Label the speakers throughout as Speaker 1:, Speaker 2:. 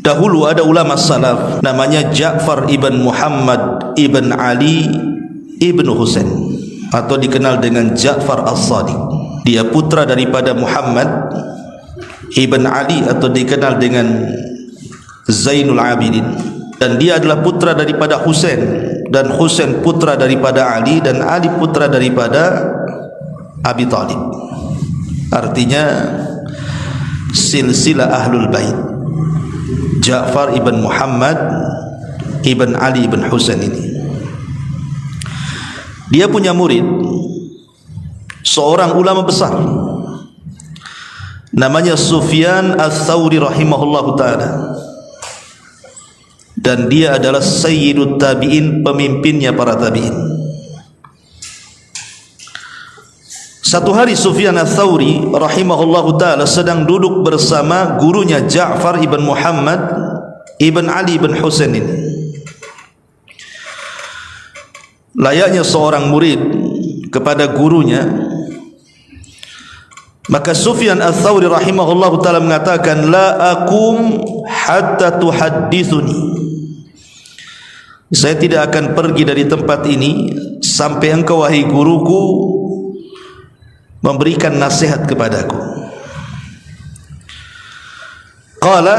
Speaker 1: Dahulu ada ulama salaf namanya Ja'far ibn Muhammad ibn Ali ibn Husain, atau dikenal dengan Ja'far as-Sadiq. Dia putra daripada Muhammad ibn Ali, atau dikenal dengan Zainul Abidin, dan dia adalah putra daripada Husain, dan Husain putra daripada Ali, dan Ali putra daripada Abi Talib. Artinya silsilah Ahlul Bait. Ja'far ibn Muhammad ibn Ali ibn Husain ini, dia punya murid seorang ulama besar namanya Sufyan Ats-Tsauri rahimahullahu ta'ala, dan dia adalah sayyidut tabi'in, pemimpinnya para tabi'in. Satu hari Sufyan Ats-Tsauri rahimahullahu ta'ala sedang duduk bersama gurunya Ja'far ibn Muhammad ibn Ali ibn Husain ini. Layaknya seorang murid kepada gurunya, maka Sufyan Ats-Tsauri rahimahullahu ta'ala mengatakan, la aqum hatta tuhaddithuni, saya tidak akan pergi dari tempat ini sampai engkau wahai guruku memberikan nasihat kepadaku. Qala,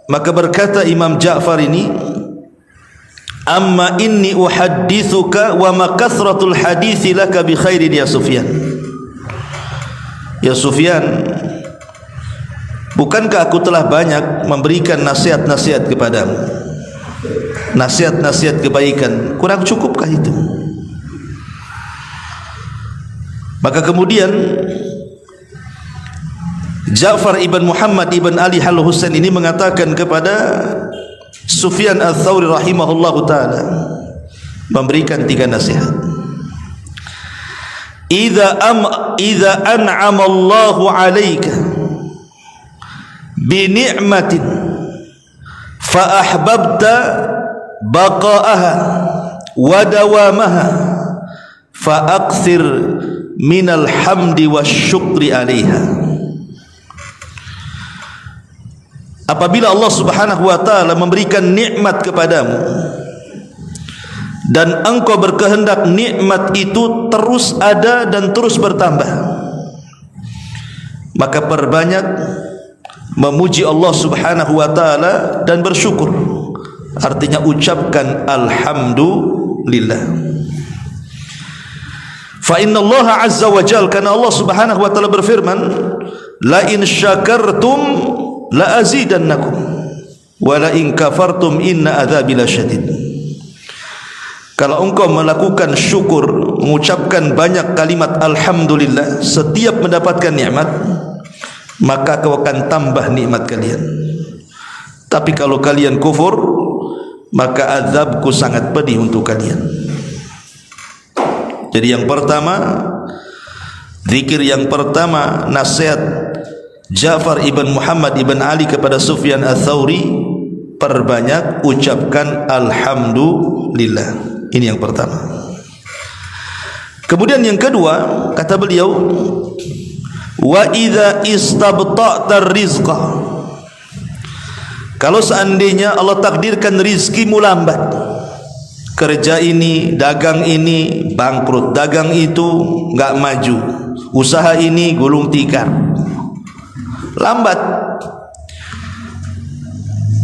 Speaker 1: maka berkata Imam Ja'far ini, amma inni uhaddithuka wa ma kathratul hadithi laka bi khairin ya Sufyan. Ya Sufyan, bukankah aku telah banyak memberikan nasihat-nasihat kepadamu, nasihat-nasihat kebaikan, kurang cukupkah itu? Maka kemudian Ja'far ibn Muhammad ibn Ali al-Husain ini mengatakan kepada Sufyan Ats-Tsauri rahimahullahu ta'ala, memberikan 3 nasihat. Idza an'ama Allahu 'alaika bi ni'matin fa ahbabta baqa'aha wa dawamaha fa aqsir minal hamdi wasyukri 'alaiha. Apabila Allah Subhanahu wa taala memberikan nikmat kepadamu dan engkau berkehendak nikmat itu terus ada dan terus bertambah, maka perbanyak memuji Allah Subhanahu wa taala dan bersyukur. Artinya ucapkan alhamdulillah. Fa inna Allah azza wa jalla, karena Allah Subhanahu wa taala berfirman, la in syakartum la azidannakum wa la in kafartum inna adzabi lasyadid. Kalau engkau melakukan syukur, mengucapkan banyak kalimat alhamdulillah setiap mendapatkan nikmat, maka kau akan tambah nikmat kalian. Tapi kalau kalian kufur, maka azabku sangat pedih untuk kalian. Jadi yang pertama, zikir yang pertama, nasihat Ja'far ibn Muhammad ibn Ali kepada Sufyan Ats-Tsauri, perbanyak ucapkan alhamdulillah. Ini yang pertama. Kemudian yang kedua, kata beliau, wa idza istabta'ta rizqa, kalau seandainya Allah takdirkan rizkimu lambat, kerja ini, dagang ini bangkrut, dagang itu enggak maju, usaha ini gulung tikar, lambat,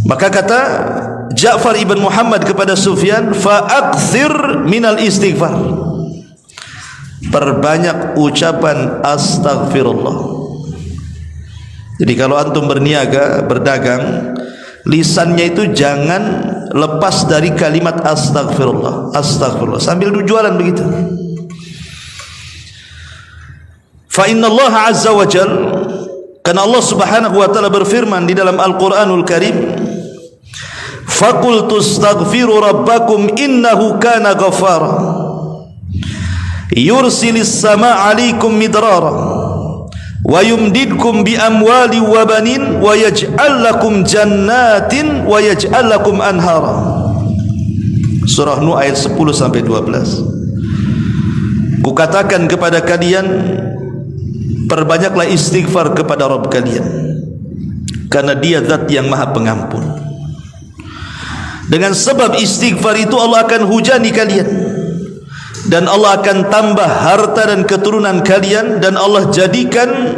Speaker 1: maka kata Ja'far ibn Muhammad kepada Sufyan, fa aktsir minal istighfar, perbanyak ucapan astaghfirullah. Jadi kalau antum berniaga, berdagang, lisannya itu jangan lepas dari kalimat astaghfirullah, astaghfirullah, sambil jualan begitu. Fa inna Allah azza wa jal, karena Allah Subhanahu wa taala berfirman di dalam Al-Qur'anul Karim, faqultu astaghfiru rabbakum innahu kana ghaffara yursilis samaa 'alaikum midrara wa yumdidkum bi amwali wa banin wa yaj'al lakum jannatin wa yaj'al lakum anhara. Surah Nuh ayat 10 sampai 12. Kukatakan kepada kalian, perbanyaklah istighfar kepada Rabb kalian. karena Dia zat yang maha pengampun. Dengan sebab istighfar itu Allah akan hujani kalian, dan Allah akan tambah harta dan keturunan kalian, dan Allah jadikan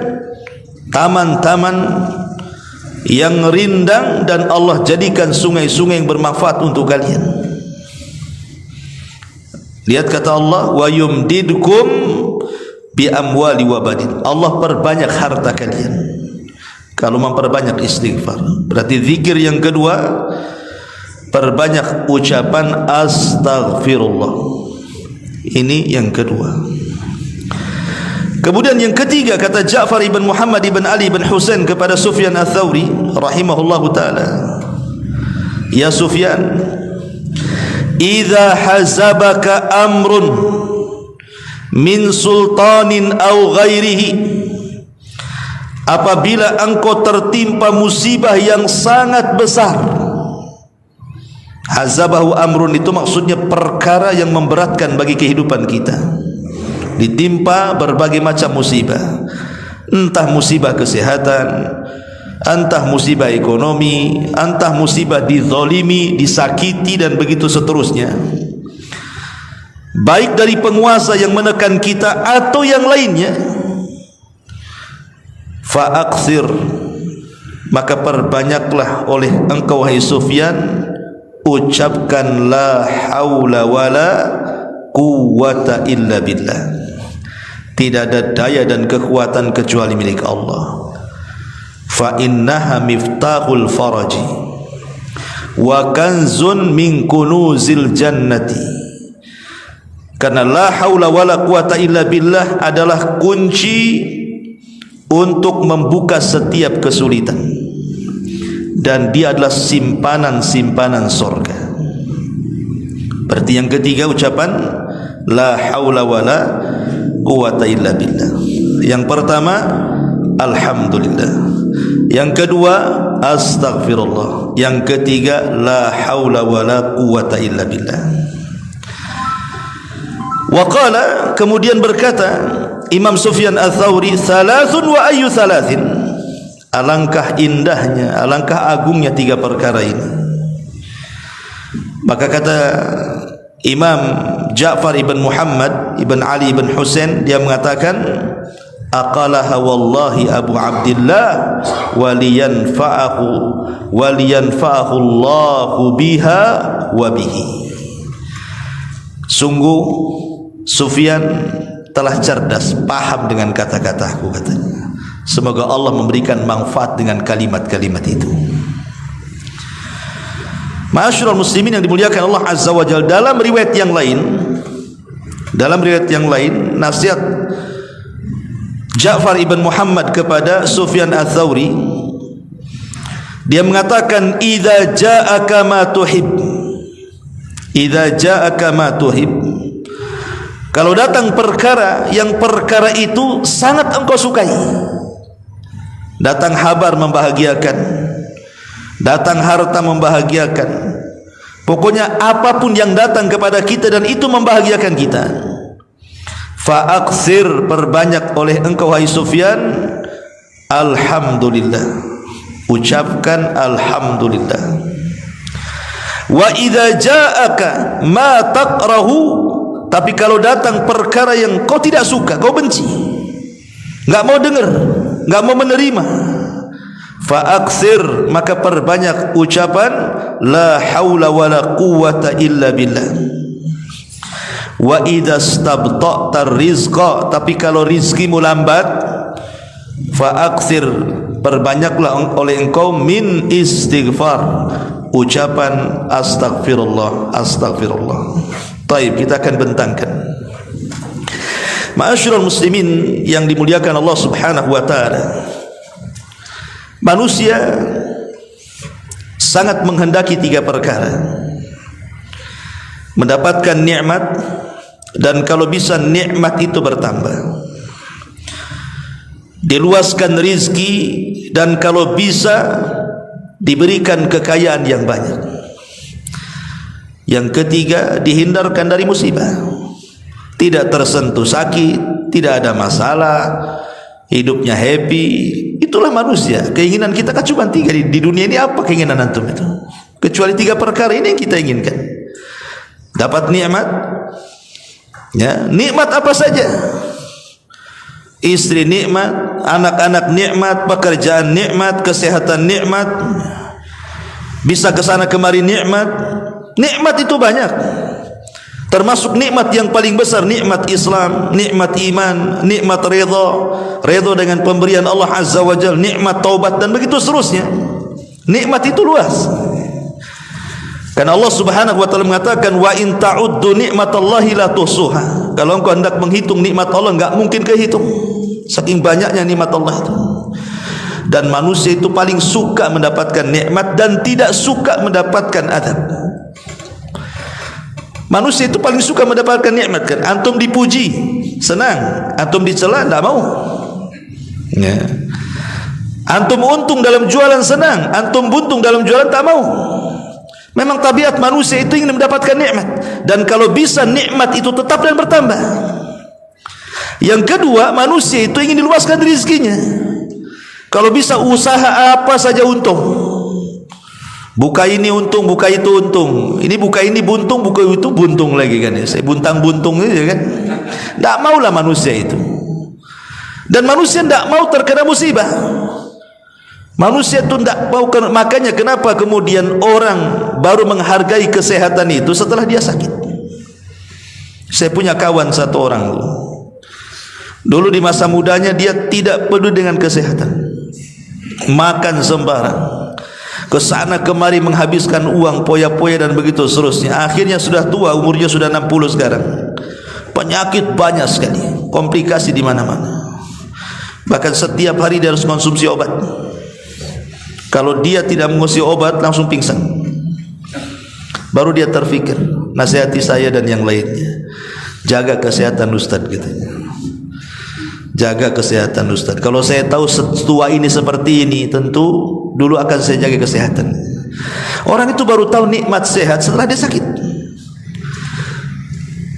Speaker 1: taman-taman yang rindang, dan Allah jadikan sungai-sungai yang bermanfaat untuk kalian. Lihat kata Allah, wa yumdidkum bi amwali wa badin. Allah perbanyak harta kalian kalau memperbanyak istighfar. Berarti zikir yang kedua, perbanyak ucapan astaghfirullah. Ini yang kedua. Kemudian yang ketiga, kata Ja'far ibn Muhammad ibn Ali ibn Husain kepada Sufyan al-Thawri rahimahullahu ta'ala, ya Sufyan, idza hazabaka amrun min sultanin aw ghairihi, apabila engkau tertimpa musibah yang sangat besar. Hazabahu amrun itu maksudnya perkara yang memberatkan bagi kehidupan kita. Ditimpa berbagai macam musibah, entah musibah kesehatan, entah musibah ekonomi, entah musibah dizalimi, disakiti, dan begitu seterusnya, baik dari penguasa yang menekan kita atau yang lainnya. Fa'aksir, maka perbanyaklah oleh engkau wahai Sufyan, ucapkan la haula wala quwwata illa billah. Tidak ada daya dan kekuatan kecuali milik Allah. Fa innaha miftahul faraji wa kanzun min kunuzil jannati. Karena la haula wala quwata illa billah adalah kunci untuk membuka setiap kesulitan, dan dia adalah simpanan-simpanan surga. Berarti yang ketiga ucapan la haula wala quwata illa billah. Yang pertama alhamdulillah, yang kedua astaghfirullah, yang ketiga la haula wala quwata illa billah. Wa qala, kemudian berkata Imam Sufyan al-Thawri, thalathun wa ayyu thalathin, alangkah indahnya, alangkah agungnya tiga perkara ini. Maka kata Imam Ja'far ibn Muhammad ibn Ali ibn Husain, dia mengatakan aqalaha wallahi Abu Abdillah waliyanfa'ahu Allahu biha wa bihi. Sungguh Sufyan telah cerdas, paham dengan kata-kataku, katanya. Semoga Allah memberikan manfaat dengan kalimat-kalimat itu. Ma'asyiral muslimin yang dimuliakan Allah Azza wa Jalla, dalam riwayat yang lain, nasihat Ja'far ibn Muhammad kepada Sufyan al-Thawri, dia mengatakan idza ja'aka ma tuhib, idza ja'aka ma tuhib, kalau datang perkara yang perkara itu sangat engkau sukai, datang kabar membahagiakan, datang harta membahagiakan, pokoknya apapun yang datang kepada kita dan itu membahagiakan kita, fa'aksir, perbanyak oleh engkau wahai Sufyan alhamdulillah, ucapkan alhamdulillah. Wa idza ja'aka ma takrahu, tapi kalau datang perkara yang kau tidak suka, kau benci, enggak mau dengar, enggak mau menerima, fa'aksir, maka perbanyak ucapan la haula wala quwwata illa billah. Wa idza stabta'ta rizqa, tapi kalau rizkimu lambat, fa'aksir, perbanyaklah oleh engkau min istighfar, ucapan astagfirullah, astagfirullah. Baik, kita akan bentangkan. Ma'asyiral muslimin yang dimuliakan Allah Subhanahu wa taala, manusia sangat menghendaki tiga perkara: mendapatkan nikmat, dan kalau bisa nikmat itu bertambah, diluaskan rizki, dan kalau bisa diberikan kekayaan yang banyak. Yang ketiga, dihindarkan dari musibah, tidak tersentuh sakit, tidak ada masalah, hidupnya happy. Itulah manusia. Keinginan kita kan cuma 3 di dunia ini. Apa keinginan antum itu? Kecuali 3 perkara ini yang kita inginkan. Dapat nikmat, ya, nikmat apa saja. Istri nikmat, anak-anak nikmat, pekerjaan nikmat, kesehatan nikmat, bisa ke sana kemari nikmat. Nikmat itu banyak. Termasuk nikmat yang paling besar, nikmat Islam, nikmat iman, nikmat redha dengan pemberian Allah Azza wa Jalla, nikmat taubat, dan begitu seterusnya. Nikmat itu luas. Karena Allah Subhanahu wa taala mengatakan, wa in ta'uddu nikmatallahi la tuhsuha. Kalau engkau hendak menghitung nikmat Allah, enggak mungkin kehitung. Saking banyaknya nikmat Allah itu. Dan manusia itu paling suka mendapatkan nikmat dan tidak suka mendapatkan azab. Manusia itu paling suka mendapatkan nikmat kan. Antum dipuji, senang. Antum dicela, enggak mau. Ya. Antum untung dalam jualan, senang. Antum buntung dalam jualan, tak mau. Memang tabiat manusia itu ingin mendapatkan nikmat, dan kalau bisa nikmat itu tetap dan bertambah. Yang kedua, manusia itu ingin diluaskan rezekinya. Kalau bisa usaha apa saja untung. Buka ini untung, buka itu untung. Ini buka ini buntung, buka itu buntung lagi kan. Saya buntang-buntung aja kan. Tak maulah manusia itu. Dan manusia tak mau terkena musibah. Manusia itu tidak mau. Makanya kenapa kemudian orang baru menghargai kesehatan itu setelah dia sakit. Saya punya kawan satu orang dulu di masa mudanya dia tidak peduli dengan kesehatan, makan sembarang, kesana kemari menghabiskan uang poya-poya dan begitu seterusnya. Akhirnya sudah tua, umurnya sudah 60 sekarang. Penyakit banyak sekali, komplikasi di mana-mana. Bahkan setiap hari dia harus konsumsi obat. Kalau dia tidak mengonsumsi obat langsung pingsan. Baru dia terfikir, nasihati saya dan yang lainnya, jaga kesehatan Ustaz gitu. Jaga kesehatan Ustaz. Kalau saya tahu setua ini seperti ini, tentu dulu akan saya jaga kesehatan. Orang itu baru tahu nikmat sehat setelah dia sakit.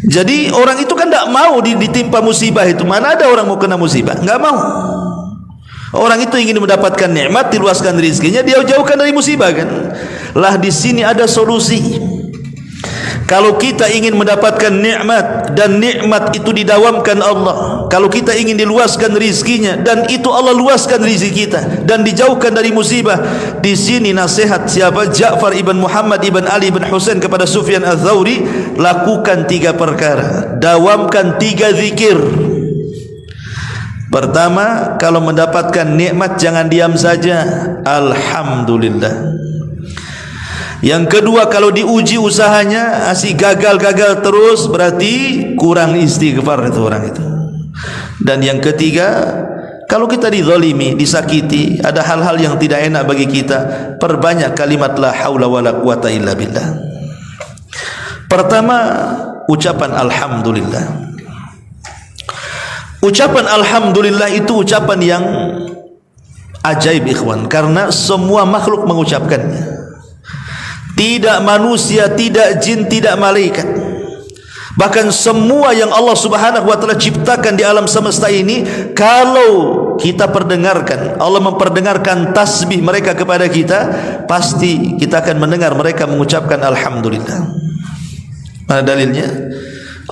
Speaker 1: Jadi orang itu kan tidak mau ditimpa musibah itu. Mana ada orang mau kena musibah? Enggak mau. Orang itu ingin mendapatkan nikmat, diluaskan rezekinya, dia jauhkan dari musibah kan. Lah di sini ada solusi. Kalau kita ingin mendapatkan nikmat dan nikmat itu didawamkan Allah, kalau kita ingin diluaskan rezekinya dan itu Allah luaskan rezeki kita dan dijauhkan dari musibah, di sini nasihat siapa? Ja'far ibn Muhammad ibn Ali ibn Husain kepada Sufyan Ats-Tsauri, lakukan 3 perkara, dawamkan 3 zikir. Pertama, kalau mendapatkan nikmat jangan diam saja, alhamdulillah. Yang kedua, kalau diuji usahanya masih gagal-gagal terus, berarti kurang istighfar itu orang itu. Dan yang ketiga, kalau kita dizalimi, disakiti, ada hal-hal yang tidak enak bagi kita, perbanyak kalimat la haula wala quwata illa billah. Pertama, ucapan alhamdulillah. Ucapan alhamdulillah itu ucapan yang ajaib ikhwan, karena semua makhluk mengucapkannya. Tidak manusia, tidak jin, tidak malaikat. Bahkan semua yang Allah Subhanahu wa taala ciptakan di alam semesta ini, kalau kita perdengarkan, Allah memperdengarkan tasbih mereka kepada kita, pasti kita akan mendengar mereka mengucapkan alhamdulillah. Mana dalilnya?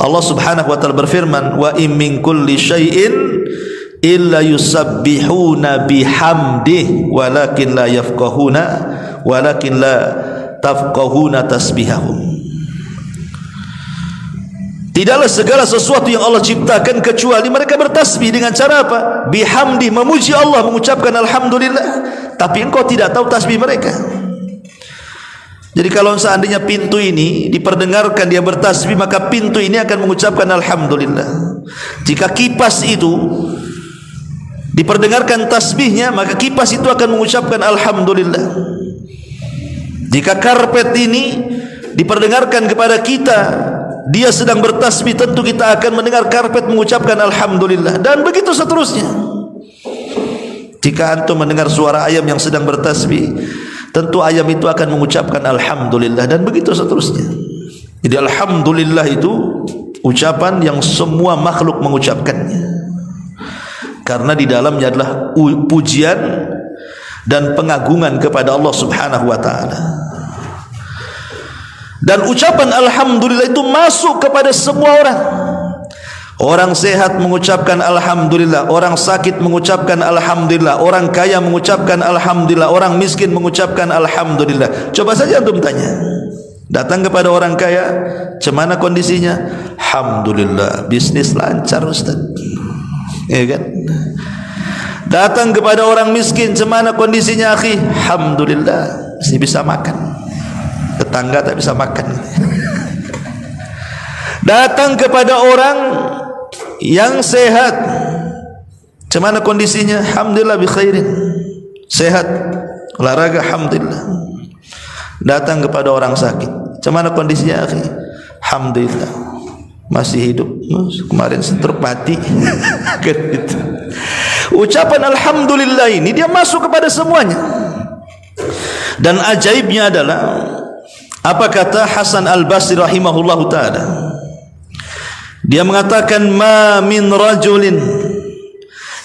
Speaker 1: Allah Subhanahu wa taala berfirman, wa in min kulli syai'in illa yusabbihuna bihamdihi walakin la yafqahuna walakin la tafqahuna tasbihahum. Tidaklah segala sesuatu yang Allah ciptakan kecuali mereka bertasbih dengan cara apa? Bihamdi, memuji Allah, mengucapkan alhamdulillah. Tapi engkau tidak tahu tasbih mereka. Jadi kalau seandainya pintu ini diperdengarkan dia bertasbih, maka pintu ini akan mengucapkan alhamdulillah. Jika kipas itu diperdengarkan tasbihnya, maka kipas itu akan mengucapkan alhamdulillah. Jika karpet ini diperdengarkan kepada kita, dia sedang bertasbih, tentu kita akan mendengar karpet mengucapkan alhamdulillah. Dan begitu seterusnya. Jika antum mendengar suara ayam yang sedang bertasbih, tentu ayam itu akan mengucapkan alhamdulillah, dan begitu seterusnya. Jadi alhamdulillah itu ucapan yang semua makhluk mengucapkannya. karena di dalamnya adalah pujian dan pengagungan kepada Allah Subhanahu wa taala. Dan ucapan alhamdulillah itu masuk kepada semua orang. Orang sehat mengucapkan alhamdulillah, orang sakit mengucapkan alhamdulillah, orang kaya mengucapkan alhamdulillah, orang miskin mengucapkan alhamdulillah. Coba saja antum tanya, datang kepada orang kaya, "Cemana kondisinya?" "Alhamdulillah, bisnis lancar Ustaz." Ya kan? Datang kepada orang miskin, "Cemana kondisinya akhi?" "Alhamdulillah, masih bisa makan." Tetangga tak bisa makan. Datang kepada orang yang sehat, "Cemana kondisinya?" "Alhamdulillah bi khairin." Sehat, olahraga, alhamdulillah. Datang kepada orang sakit, "Cemana kondisinya akhi?" "Alhamdulillah, masih hidup, kemarin stroke mati." Kan itu. Ucapan alhamdulillah ini dia masuk kepada semuanya. Dan ajaibnya adalah apa kata Hasan Al-Basri rahimahullahu ta'ala. Dia mengatakan, "Ma min rajulin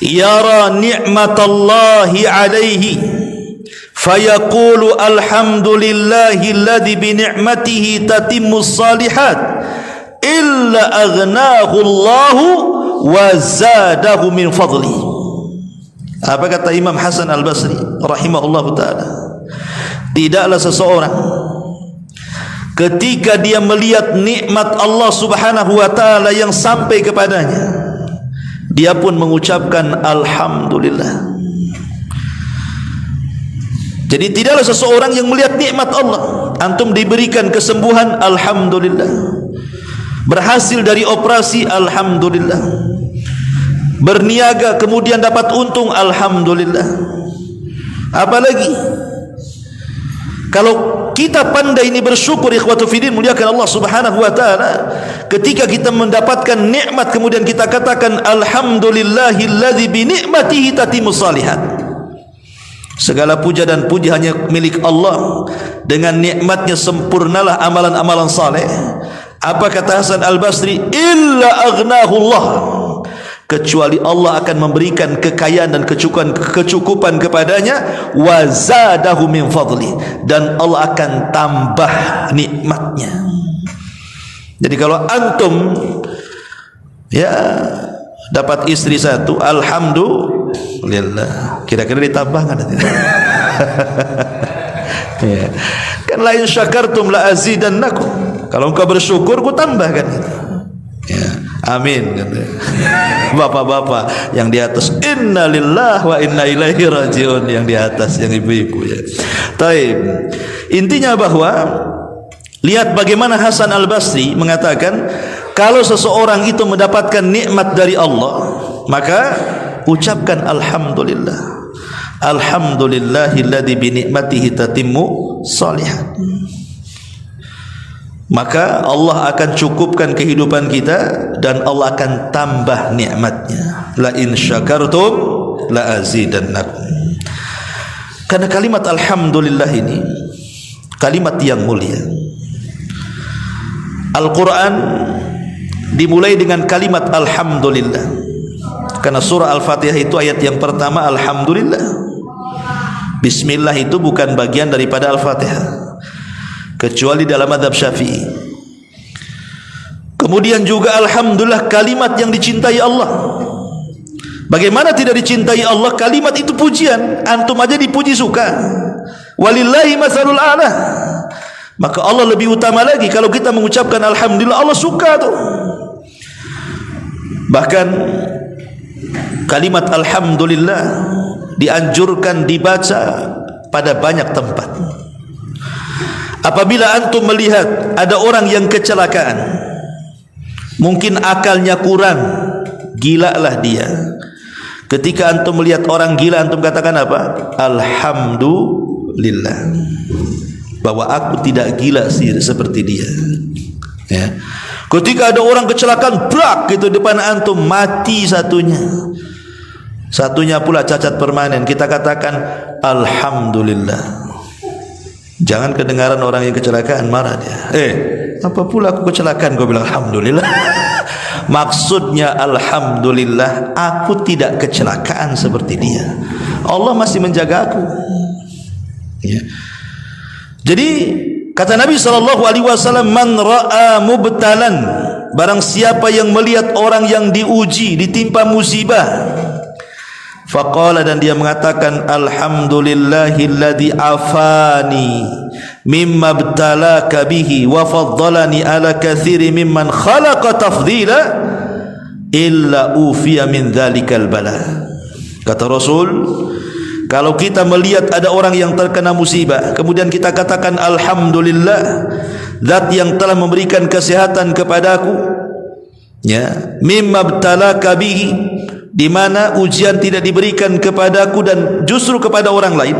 Speaker 1: yara ni'matallahi alaihi fayaqulu alhamdulillahi alladhi bi ni'matihi tatimmus salihat illa aghnahu Allahu wa zadahu min fadli." Apa kata Imam Hasan Al-Basri rahimahullahu ta'ala? Tidaklah seseorang ketika dia melihat nikmat Allah Subhanahu wa taala yang sampai kepadanya, dia pun mengucapkan alhamdulillah. Jadi tidaklah seseorang yang melihat nikmat Allah, antum diberikan kesembuhan, alhamdulillah. Berhasil dari operasi, alhamdulillah. Berniaga kemudian dapat untung, alhamdulillah. Apalagi kalau kita pandai ini bersyukur, ikhwatu fiddin, muliakan Allah Subhanahu wa taala, ketika kita mendapatkan nikmat kemudian kita katakan alhamdulillahilladzi bi ni'matihi tatimmus shalihat. Segala puja dan puji hanya milik Allah, dengan nikmatnya sempurnalah amalan-amalan saleh. Apa kata Hasan Al-Basri? Illa aghnahu Allah, kecuali Allah akan memberikan kekayaan dan kecukupan kepadanya, wa zadahu min fadli, dan Allah akan tambah nikmatnya. Jadi kalau antum ya dapat istri satu, alhamdulillah, kira-kira ditambah nggak? Ya. Kan la in syakartum la azidannakum, kalau engkau bersyukur ku tambahkan itu. Ya. Amin. Bapak-bapak yang di atas, inna lillahi wa inna ilaihi rajiun, yang di atas, yang ibu-ibu ya. Taib. Intinya bahwa lihat bagaimana Hasan Al-Basri mengatakan, kalau seseorang itu mendapatkan nikmat dari Allah, maka ucapkan alhamdulillah. Alhamdulillahilladzi bi ni'matihi tatimmu shalihat. Maka Allah akan cukupkan kehidupan kita dan Allah akan tambah nikmatnya. La in syakartum la azidannakum. Karena kalimat alhamdulillah ini kalimat yang mulia. Al-Quran dimulai dengan kalimat alhamdulillah, karena surah Al-Fatihah itu ayat yang pertama alhamdulillah. Bismillah itu bukan bagian daripada Al-Fatihah kecuali dalam mazhab Syafi'i. Kemudian juga alhamdulillah kalimat yang dicintai Allah. Bagaimana tidak dicintai Allah? Kalimat itu pujian, antum aja dipuji suka. Walillahi masalul a'la. Maka Allah lebih utama lagi kalau kita mengucapkan alhamdulillah, Allah suka tuh. Bahkan kalimat alhamdulillah dianjurkan dibaca pada banyak tempat. Apabila antum melihat ada orang yang kecelakaan, mungkin akalnya kurang, gila lah dia. Ketika antum melihat orang gila, antum katakan apa? Alhamdulillah, bahwa aku tidak gila sih seperti dia. Ya. Ketika ada orang kecelakaan, brak gitu depan antum, mati satunya pula cacat permanen, kita katakan alhamdulillah. Jangan kedengaran orang yang kecelakaan marah dia. Apa pula aku kecelakaan, kau bilang alhamdulillah. Maksudnya alhamdulillah aku tidak kecelakaan seperti dia. Allah masih menjaga aku. Ya. Jadi kata Nabi SAW, man ra'a mubtalan, barang siapa yang melihat orang yang diuji, ditimpa musibah, faqala, dan dia mengatakan alhamdulillahilladzi afani mimma btalaka bihi wa faddalani ala katsiri mimman khalaqa tafdila illa ufiya min dzalikal bala. Kata Rasul, kalau kita melihat ada orang yang terkena musibah, kemudian kita katakan alhamdulillah, zat yang telah memberikan kesehatan kepadaku, ya, mimma btalaka bihi, di mana ujian tidak diberikan kepadaku dan justru kepada orang lain,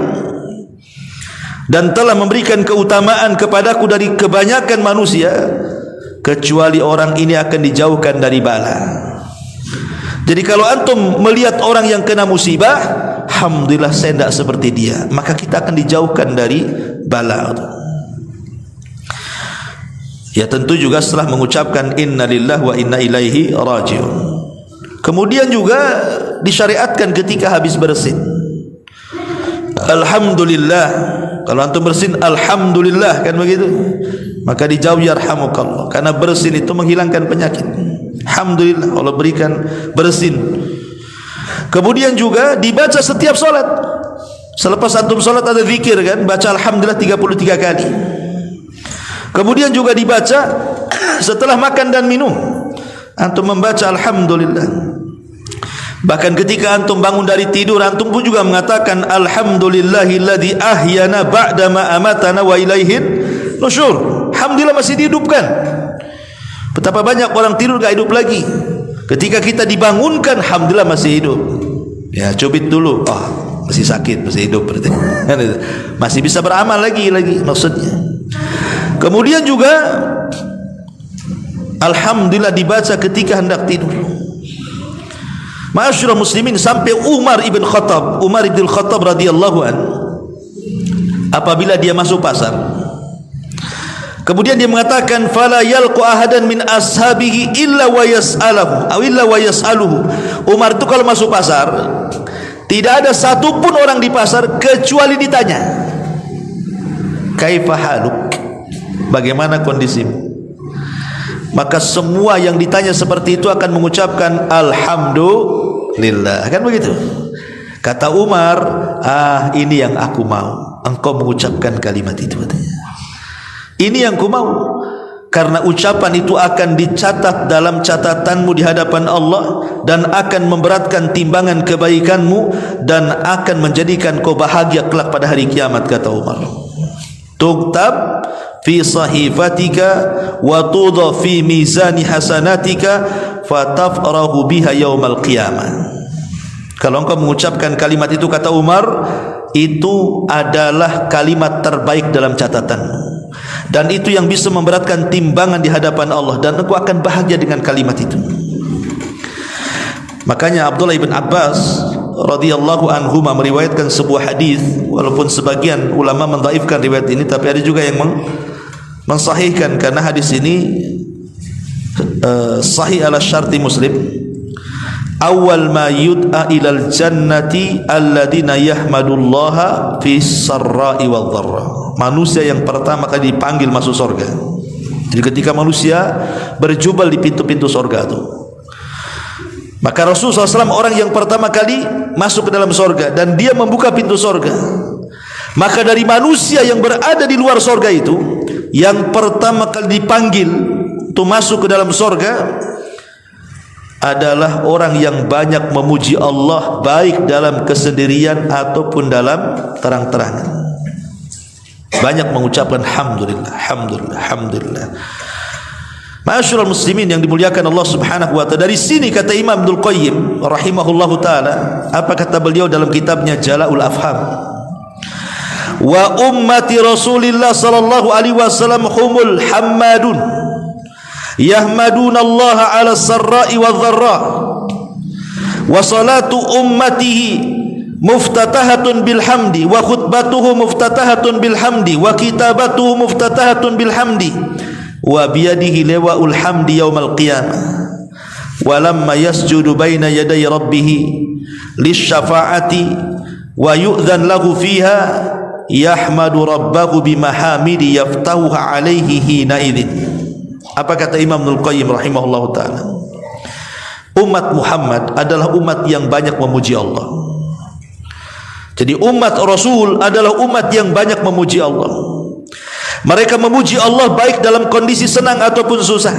Speaker 1: dan telah memberikan keutamaan kepadaku dari kebanyakan manusia, kecuali orang ini akan dijauhkan dari bala. Jadi kalau antum melihat orang yang kena musibah, alhamdulillah saya tidak seperti dia, maka kita akan dijauhkan dari bala. Ya tentu juga setelah mengucapkan inna lillahi wa inna ilaihi rajiun. Kemudian juga disyariatkan ketika habis bersin, alhamdulillah. Kalau antum bersin alhamdulillah, kan begitu, maka dijawab yarhamukallah, karena bersin itu menghilangkan penyakit. Alhamdulillah Allah berikan bersin. Kemudian juga dibaca setiap solat. Selepas antum solat ada zikir, kan, baca alhamdulillah 33 kali. Kemudian juga dibaca setelah makan dan minum, antum membaca alhamdulillah. Bahkan ketika antum bangun dari tidur, antum pun juga mengatakan alhamdulillahilladzi ahyana ba'dama amatana wa ilaihin nusyur. Alhamdulillah masih dihidupkan. Betapa banyak orang tidur gak hidup lagi. Ketika kita dibangunkan, alhamdulillah masih hidup. Ya, cubit dulu, oh masih sakit, masih hidup berarti. Masih bisa beramal lagi maksudnya. Kemudian juga alhamdulillah dibaca ketika hendak tidur. Ma'asyiral muslimin, sampai Umar ibn Khattab radhiyallahu an, apabila dia masuk pasar, kemudian dia mengatakan fala yalqu ahadan min ashabihi illa wa yas'aluhu. Umar itu kalau masuk pasar, tidak ada satupun orang di pasar kecuali ditanya, kaifa haluk, bagaimana kondisimu? Maka semua yang ditanya seperti itu akan mengucapkan alhamdulillah, kan begitu. Kata Umar, ini yang aku mau, engkau mengucapkan kalimat itu. Ini yang ku mau, karena ucapan itu akan dicatat dalam catatanmu di hadapan Allah, dan akan memberatkan timbangan kebaikanmu, dan akan menjadikan kau bahagia kelak pada hari kiamat. Kata Umar, tuktab fi sahifatika wa tudha fi mizani hasanatika fatafrahu biha yaumal qiyamah. Kalau engkau mengucapkan kalimat itu, kata Umar, itu adalah kalimat terbaik dalam catatanmu, dan itu yang bisa memberatkan timbangan di hadapan Allah, dan engkau akan bahagia dengan kalimat itu. Makanya Abdullah ibn Abbas radhiyallahu anhuma meriwayatkan sebuah hadis, walaupun sebagian ulama mendhaifkan riwayat ini, tapi ada juga yang mensahihkan, karena hadis ini sahih ala syarti Muslim. Awal ma yud'a ilal jannati alladina yahmadullaha fi sarra'i wal dharra. Manusia yang pertama kali dipanggil masuk surga. Jadi ketika manusia berjubel di pintu-pintu surga itu, maka Rasulullah SAW orang yang pertama kali masuk ke dalam surga, dan dia membuka pintu surga. Maka dari manusia yang berada di luar surga itu, yang pertama kali dipanggil untuk masuk ke dalam surga adalah orang yang banyak memuji Allah, baik dalam kesendirian ataupun dalam terang-terangan. Banyak mengucapkan alhamdulillah, alhamdulillah, alhamdulillah. Ma'asyiral muslimin yang dimuliakan Allah Subhanahu wa taala. Dari sini kata Imam Ibnul Qayyim rahimahullahu taala, apa kata beliau dalam kitabnya Jala'ul Afham? Wa ummati Rasulillah sallallahu alaihi wasallam humul hammadun yahmaduna Allah ala sarra'i wa dharra, wa salatu ummatihi muftatahatun bilhamdi, wa khutbatuhu muftatahatun bilhamdi, wa kitabatuhu muftatahatun bilhamdi, wa biyadihi lewa'ul hamdi yaumal qiyamah. walamma yasjudu baina yaday rabbih lisyafa'ati wa yu'dhan lahu fiha yahmadu rabbahu bimahamidi yaftahuha alaihi hina idzin. Apa kata Imam Ibnul Qayyim rahimahullahu taala? Umat Muhammad adalah umat yang banyak memuji Allah. Jadi umat Rasul adalah umat yang banyak memuji Allah. Mereka memuji Allah baik dalam kondisi senang ataupun susah.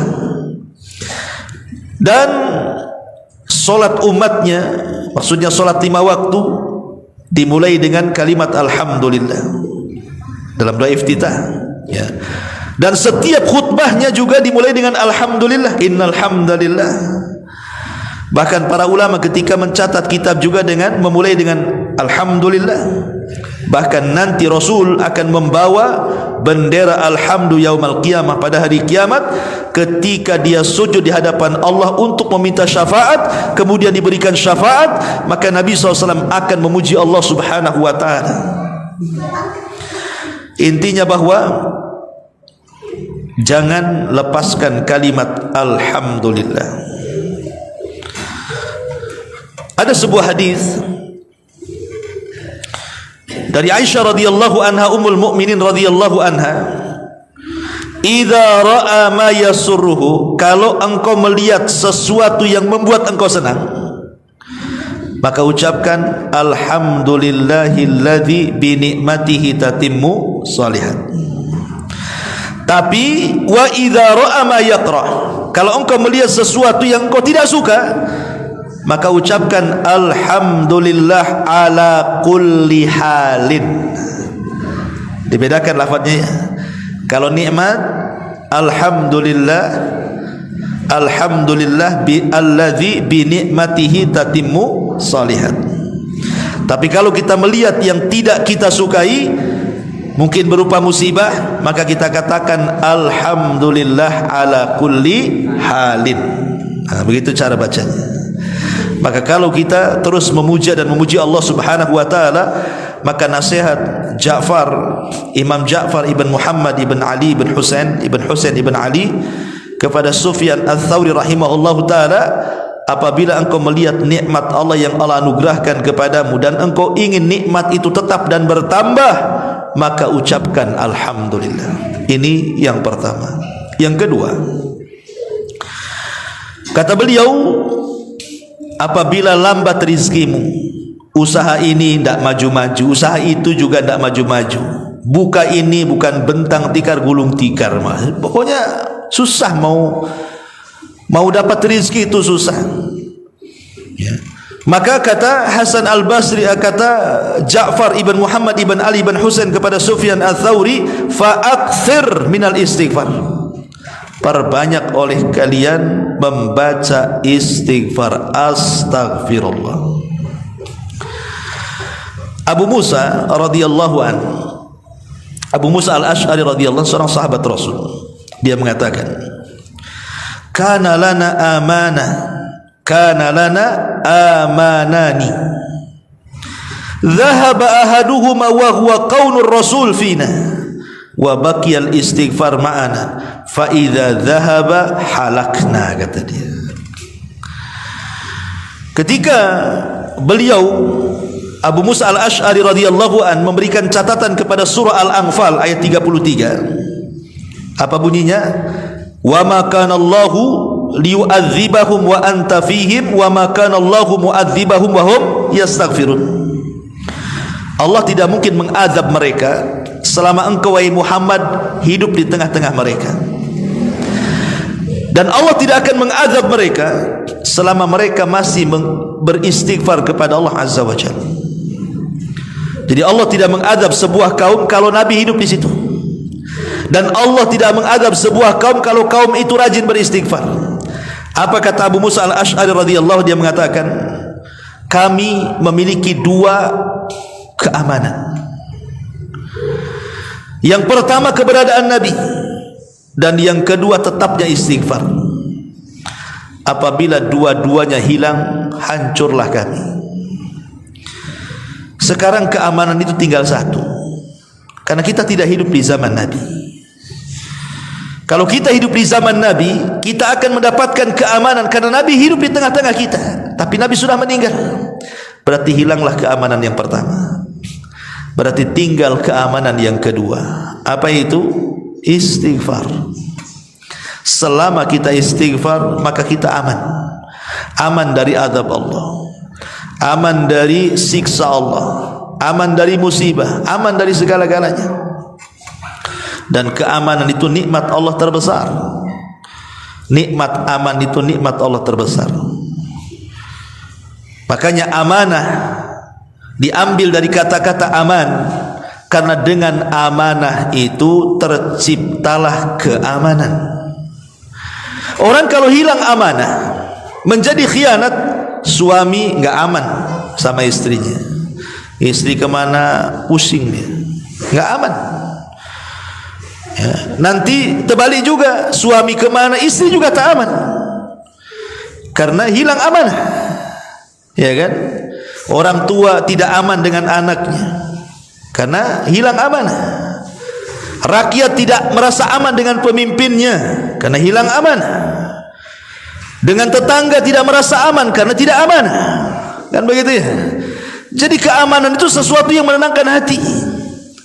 Speaker 1: Dan solat umatnya, maksudnya solat 5 waktu, dimulai dengan kalimat alhamdulillah dalam doa iftitah, ya. Dan setiap khutbahnya juga dimulai dengan alhamdulillah, innal hamdalillah. Bahkan para ulama ketika mencatat kitab juga dengan memulai dengan alhamdulillah. Bahkan nanti Rasul akan membawa bendera alhamdu yaumal qiyamah pada hari kiamat, ketika dia sujud di hadapan Allah untuk meminta syafaat, kemudian diberikan syafaat, maka Nabi SAW akan memuji Allah Subhanahu wa ta'ala. Intinya bahwa jangan lepaskan kalimat alhamdulillah. Ada sebuah hadis dari Aisyah radhiyallahu anha, ummul mukminin radhiyallahu anha, idza ra'a ma yasurruhu, kalau engkau melihat sesuatu yang membuat engkau senang, maka ucapkan alhamdulillahilladzi bi ni'matihi tatimmu shalihat. Tapi wa idza ra'a ma yakrah, kalau engkau melihat sesuatu yang engkau tidak suka, maka ucapkan alhamdulillah ala kulli halin. Dibedakan lafadznya ya. Kalau nikmat alhamdulillah, alhamdulillah bi alladzi bi ni'matihi tatimmu shalihat. Tapi kalau kita melihat yang tidak kita sukai, mungkin berupa musibah, maka kita katakan alhamdulillah ala kulli halin. Nah, begitu cara bacanya. Maka kalau kita terus memuja dan memuji Allah Subhanahu wa taala, maka nasihat Ja'far, Imam Ja'far ibn Muhammad ibn Ali ibn Husain ibn Ali kepada Sufyan Ats-Tsauri rahimahullahu taala, apabila engkau melihat nikmat Allah yang Allah anugerahkan kepadamu dan engkau ingin nikmat itu tetap dan bertambah, maka ucapkan alhamdulillah. Ini yang pertama. Yang kedua, kata beliau, apabila lambat rizkimu, usaha ini tidak maju-maju, usaha itu juga tidak maju-maju, buka ini bukan bentang tikar gulung tikar, pokoknya susah mau dapat rizki itu susah, ya. Maka kata Hasan Al-Basri, kata Ja'far ibn Muhammad ibn Ali ibn Husain kepada Sufyan Ats-Tsauri, fa'akthir minal istighfar, perbanyak oleh kalian membaca istighfar, astaghfirullah. Abu Musa radhiyallahu an, Abu Musa Al-Asy'ari radhiyallahu anhu, seorang sahabat Rasul, dia mengatakan, kana lana amanani dhahaba ahaduhuma wa huwa qaunur rasul fina wa baqiyal istighfar ma'ana fa idza dhahaba halakna, kata dia. Ketika beliau Abu Musa Al-Asy'ari radhiyallahu an memberikan catatan kepada surah Al-Anfal ayat 33, apa bunyinya? Wa ma kana Allahu liyu'adzibahum wa anta fihim wa ma kana Allahu mu'adzibahum wa hum yastaghfirun. Allah tidak mungkin mengazab mereka selama engkau wahai Muhammad hidup di tengah-tengah mereka, dan Allah tidak akan mengazab mereka selama mereka masih beristighfar kepada Allah Azza wa Jalla. Jadi Allah tidak mengazab sebuah kaum kalau Nabi hidup di situ, dan Allah tidak mengazab sebuah kaum kalau kaum itu rajin beristighfar. Apa kata Abu Musa Al-Asy'ari radhiyallahu, dia mengatakan, kami memiliki dua keamanan. Yang pertama keberadaan Nabi, dan yang kedua tetapnya istighfar. Apabila dua-duanya hilang, hancurlah kami. Sekarang keamanan itu tinggal satu, karena kita tidak hidup di zaman Nabi. Kalau kita hidup di zaman Nabi, kita akan mendapatkan keamanan karena Nabi hidup di tengah-tengah kita. Tapi Nabi sudah meninggal. Berarti hilanglah keamanan yang pertama. Berarti tinggal keamanan yang kedua. Apa itu? Istighfar. Selama kita istighfar, maka kita aman. Aman dari azab Allah, aman dari siksa Allah, aman dari musibah, aman dari segala-galanya. Dan keamanan itu nikmat Allah terbesar. Nikmat aman itu nikmat Allah terbesar. Makanya amanah diambil dari kata-kata aman, karena dengan amanah itu terciptalah keamanan. Orang kalau hilang amanah, menjadi khianat. Suami enggak aman sama istrinya, istri kemana pusing dia, enggak aman. Ya, nanti terbalik juga, suami kemana istri juga tak aman, karena hilang amanah. Ya kan? Orang tua tidak aman dengan anaknya karena hilang amanah. Rakyat tidak merasa aman dengan pemimpinnya karena hilang amanah. Dengan tetangga tidak merasa aman karena tidak amanah. Kan begitu ya? Jadi keamanan itu sesuatu yang menenangkan hati.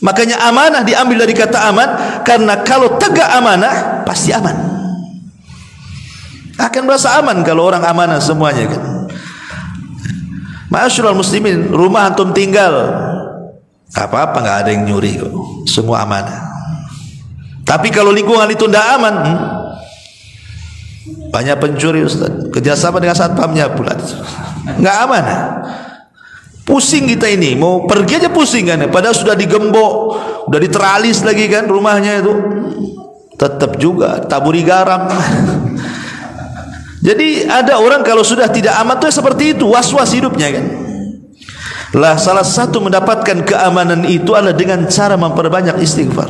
Speaker 1: Makanya amanah diambil dari kata aman, karena kalau tegak amanah pasti aman. Akan merasa aman kalau orang amanah semuanya kan. Ma'asyiral muslimin, rumah antum tinggal, apa-apa enggak ada yang nyuri kok. Semua amanah. Tapi kalau lingkungan itu tidak aman, banyak pencuri Ustaz. Kerjasama dengan satpamnya pula, enggak amanah. Pusing kita ini, mau pergi aja pusing kan, padahal sudah digembok, sudah diteralis lagi kan rumahnya itu, tetap juga taburi garam. Jadi ada orang kalau sudah tidak aman itu seperti itu, was-was hidupnya kan. Lah salah satu mendapatkan keamanan itu adalah dengan cara memperbanyak istighfar.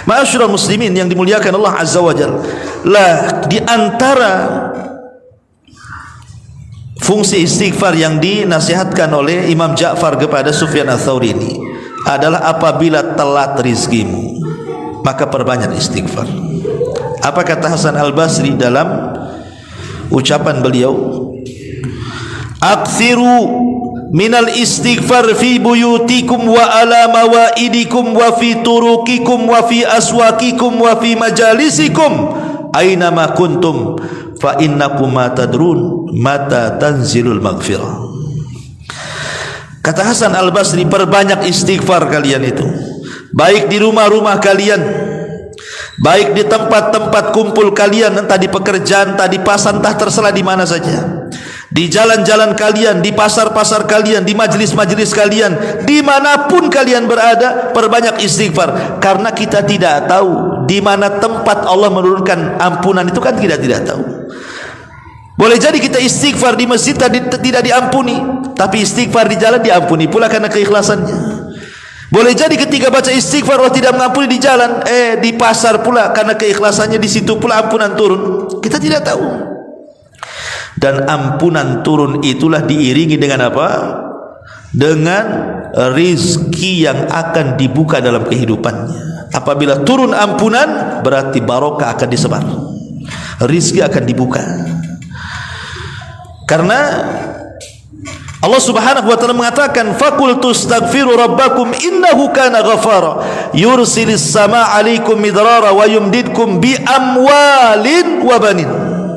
Speaker 1: Ma'asyiral muslimin yang dimuliakan Allah Azza wa Jalla, lah di antara fungsi istighfar yang dinasihatkan oleh Imam Ja'far kepada Sufyan Ats-Tsauri ini adalah apabila telat rizkimu, maka perbanyak istighfar. Apa kata Hasan Al-Basri dalam ucapan beliau? Aktsiru minal istighfar fi buyutikum wa ala mawaidikum wa fi turuqikum wa fi aswaqikum wa fi majalisikum aina ma kuntum fa innakum ma tadrun mata tanzilul maghfirah. Kata Hasan Al-Basri, perbanyak istighfar kalian itu, baik di rumah-rumah kalian, baik di tempat-tempat kumpul kalian, entah di pekerjaan, entah di pasar, entah terserah di mana saja, di jalan-jalan kalian, di pasar-pasar kalian, di majelis-majelis kalian, dimanapun kalian berada, perbanyak istighfar. Karena kita tidak tahu di mana tempat Allah menurunkan ampunan itu kan kita tidak tahu. Boleh jadi kita istighfar di masjid tidak diampuni, tapi istighfar di jalan diampuni pula karena keikhlasannya. Boleh jadi ketika baca istighfar Allah tidak mengampuni di jalan, di pasar pula karena keikhlasannya di situ pula ampunan turun. Kita tidak tahu. Dan ampunan turun itulah diiringi dengan apa? Dengan rizki yang akan dibuka dalam kehidupannya. Apabila turun ampunan, berarti barokah akan disebar, rizki akan dibuka. Karena Allah Subhanahu wa taala mengatakan, faqul tastaghfiru rabbakum innahu kana ghafara yursilis samaa 'alaikum midrara wa yumdidkum bi amwalin wa banin.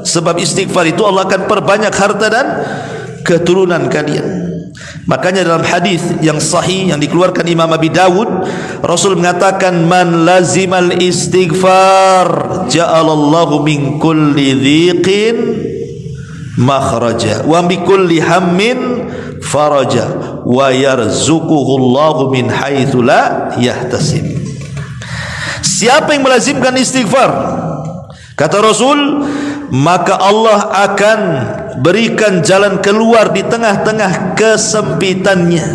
Speaker 1: Sebab istighfar itu Allah akan perbanyak harta dan keturunan kalian. Makanya dalam hadis yang sahih yang dikeluarkan Imam Abi Dawud, Rasul mengatakan, man lazimal istighfar ja'alallahu min kulli dhiqin makhraja wa bi kulli hammin faraja wa yarzuquhu Allahu min haitsu la yahtasib. Siapa yang melazimkan istighfar, kata Rasul, maka Allah akan berikan jalan keluar di tengah-tengah kesempitannya.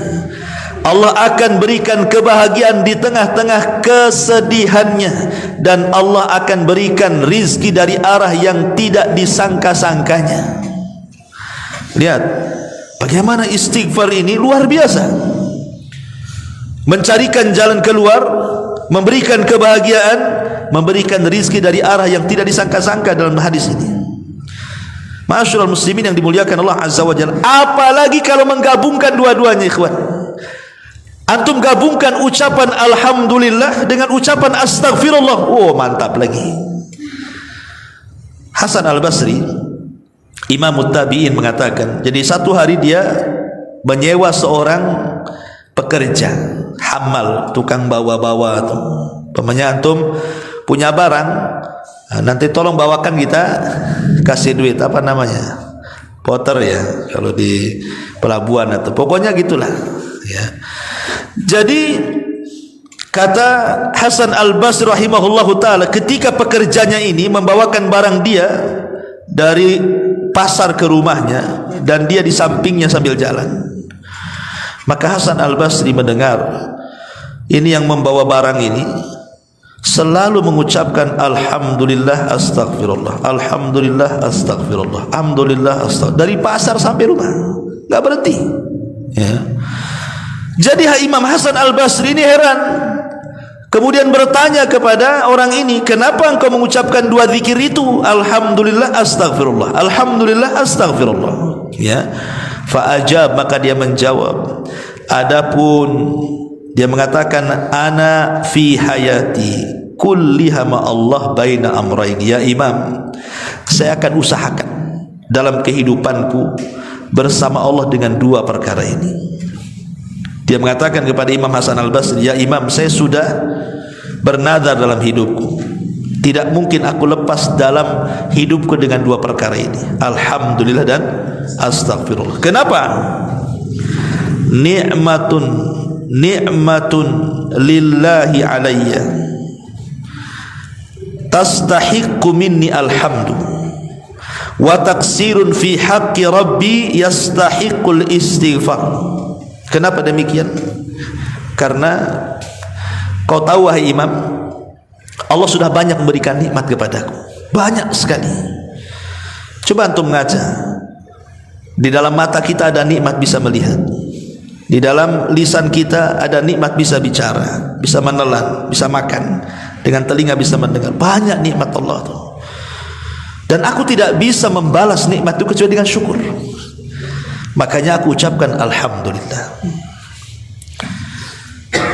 Speaker 1: Allah akan berikan kebahagiaan di tengah-tengah kesedihannya, dan Allah akan berikan rizki dari arah yang tidak disangka-sangkanya. Lihat bagaimana istighfar ini luar biasa, mencarikan jalan keluar, memberikan kebahagiaan memberikan rizki dari arah yang tidak disangka-sangka dalam hadis ini. Ma'asyiral muslimin yang dimuliakan Allah Azza wa Jalla, apalagi kalau menggabungkan dua-duanya ikhwan. Antum gabungkan ucapan alhamdulillah dengan ucapan astaghfirullah, oh mantap lagi. Hasan Al-Basri, Imam Tabi'in, mengatakan, jadi satu hari dia menyewa seorang pekerja hamal, tukang bawa-bawa tuh. Pemanya antum punya barang, nanti tolong bawakan, kita kasih duit, apa namanya, porter ya kalau di pelabuhan, atau pokoknya gitulah ya. Jadi kata Hasan Al-Basri rahimahullahu ta'ala, ketika pekerjanya ini membawakan barang dia dari pasar ke rumahnya dan dia di sampingnya sambil jalan, maka Hasan Al-Basri mendengar ini yang membawa barang ini selalu mengucapkan alhamdulillah astagfirullah, alhamdulillah astagfirullah, alhamdulillah astagfirullah, dari pasar sampai rumah, enggak berhenti ya. Jadi Imam Hasan Al-Basri ini heran, kemudian bertanya kepada orang ini, kenapa engkau mengucapkan dua zikir itu, alhamdulillah astagfirullah, alhamdulillah astagfirullah ya. Fa'ajab, maka dia menjawab, adapun dia mengatakan, ana fi hayati kulliha ma Allah baina amrayn, ya Imam, saya akan usahakan dalam kehidupanku bersama Allah dengan dua perkara ini. Dia mengatakan kepada Imam Hasan Al-Basri, ya Imam, saya sudah bernazar dalam hidupku, tidak mungkin aku lepas dalam hidupku dengan dua perkara ini, alhamdulillah dan astagfirullah. Kenapa? Ni'matun lillahi alayya tastahiqqu minni alhamdu wa taksirun fi haqqi rabbi yastahiqqul istighfar. Kenapa demikian? Karena kau tahu wahai Imam, Allah sudah banyak memberikan nikmat kepadaku, banyak sekali. Coba antum ngaca, di dalam mata kita ada nikmat bisa melihat, di dalam lisan kita ada nikmat bisa bicara, bisa menelan, bisa makan, dengan telinga bisa mendengar, banyak nikmat Allah itu. Dan aku tidak bisa membalas nikmat itu kecuali dengan syukur. Makanya aku ucapkan alhamdulillah.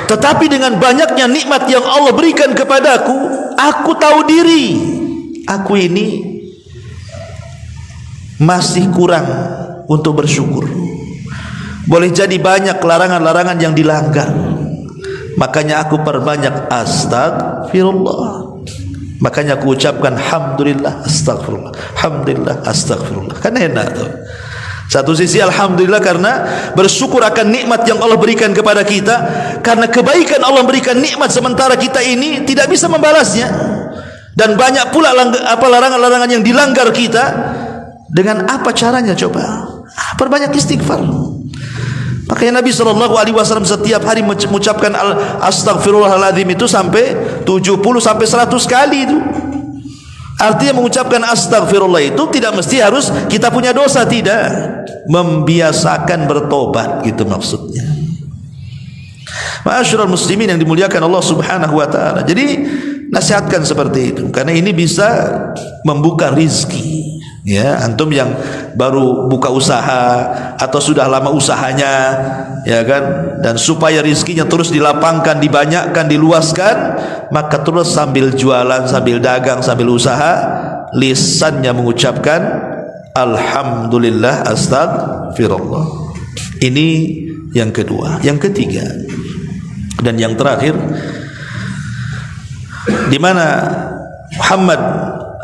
Speaker 1: Tetapi dengan banyaknya nikmat yang Allah berikan kepadaku, aku tahu diri, aku ini masih kurang untuk bersyukur. Boleh jadi banyak larangan-larangan yang dilanggar, makanya aku perbanyak astagfirullah. Makanya aku ucapkan alhamdulillah astagfirullah, alhamdulillah astagfirullah. Kan enak tuh. Satu sisi alhamdulillah karena bersyukur akan nikmat yang Allah berikan kepada kita, karena kebaikan Allah berikan nikmat sementara kita ini tidak bisa membalasnya, dan banyak pula larangan-larangan yang dilanggar kita. Dengan apa caranya coba? Perbanyak istighfar. Makanya Nabi SAW setiap hari mengucapkan astaghfirullahaladzim itu sampai 70 sampai 100 kali itu. Artinya mengucapkan astagfirullah itu tidak mesti harus kita punya dosa, tidak, membiasakan bertobat, gitu maksudnya. Ma'asyiral muslimin yang dimuliakan Allah Subhanahu wa taala. Jadi nasihatkan seperti itu, karena ini bisa membuka rizki. Ya, antum yang baru buka usaha atau sudah lama usahanya, ya kan, dan supaya rizkinya terus dilapangkan, dibanyakkan, diluaskan, maka terus sambil jualan, sambil dagang, sambil usaha, lisannya mengucapkan alhamdulillah astagfirullah. Ini yang kedua. Yang ketiga dan yang terakhir, di mana